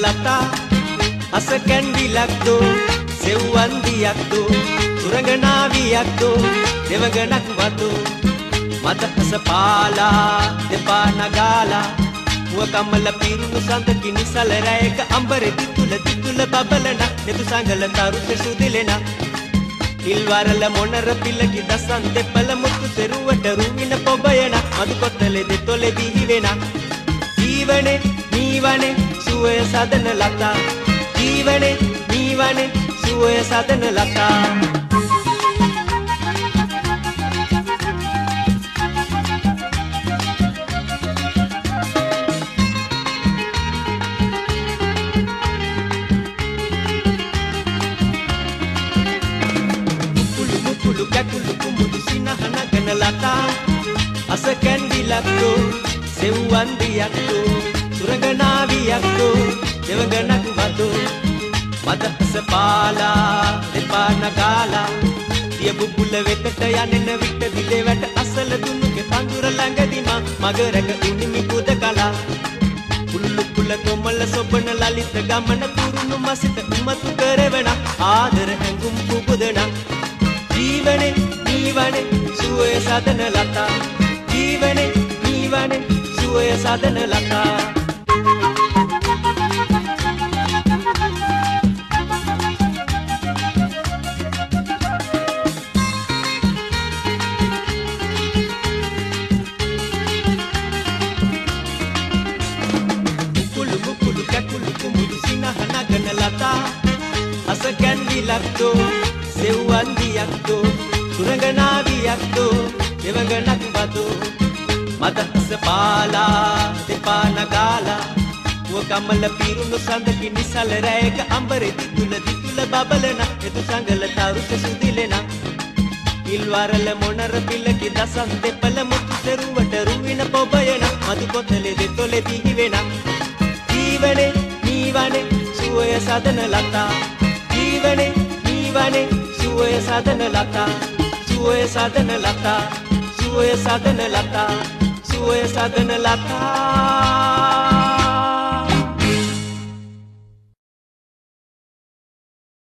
ලතා අස කැන්ඩිලක් දෝ සෙව්වන් දියක් දෝ සුරංගනාවියක් දෝ දෙවගණක් වදෝ මද අස පාලා දෙපා නගාලා මුව කම්මල පිරුණු සඳ කිනිසල රැයක අඹරෙ දිතුල බබලන නෙතු සංගල තරු සෙසු දිලෙන ඉල්වරල මොනර පිලකි දසන් දෙපල මුතු සෙරුවට රුවින පොබයන මදු කොත්තලෙ දෙතොලෙ බිහි වෙන ජීවනේ නීවනේ සුවය සදන ලතා ජීවනේ නීවනේ සුවය සදන ලතා ලතා අස කැන්ඩිලක් දෝ සෙව්වන් දියක් දෝ සුරංගනාවියක් දෝ දෙවගණක් වදෝ මද අස පාලා දෙපා නගාලා දිය බුබුල වෙතට යනෙන විට දිලෙවට අසල දුනුගේ පඳුර ළඟදී මගරක උනිමි කුද කලා කුල්ලු කුල කොමල සොබන ලලිත ගමන තුරුණු මසිත උමතු කරවන ආදර හැඟුම් පුබුදන ජීවනේ නීවනේ සුවය සදන ලතා ජීවනේ නීවනේ සුවය සදන ලතා මුකුළු කැකුළු කුමුළු සිනහනගන ලතා අස කැන්ඩිලක් දෝ සෙව්වන් දියක් දෝ සුරංගනාවියක් දෝ දෙවගණක් වදෝ මද අස පාලා දෙපා නගාලා මුව කම්මල පිරුණු සඳ කිනිසල රැයක අඹරෙ දිතුල බබලන එතු සංගල තරු සෙසු දිලෙන ඉල්වරල මොනර පිලකි දසන් දෙපල මුතු සෙරුවට රුවින පොබයන මදු කොතලෙ දෙතොලෙ බිහි වෙන ජීවනේ නීවනේ සුවය සදන ලතා ජීවනේ නීවනේ සුවය සදන ලතා සුවය සදන ලතා සුවය සදන ලතා සුවය සදන ලතා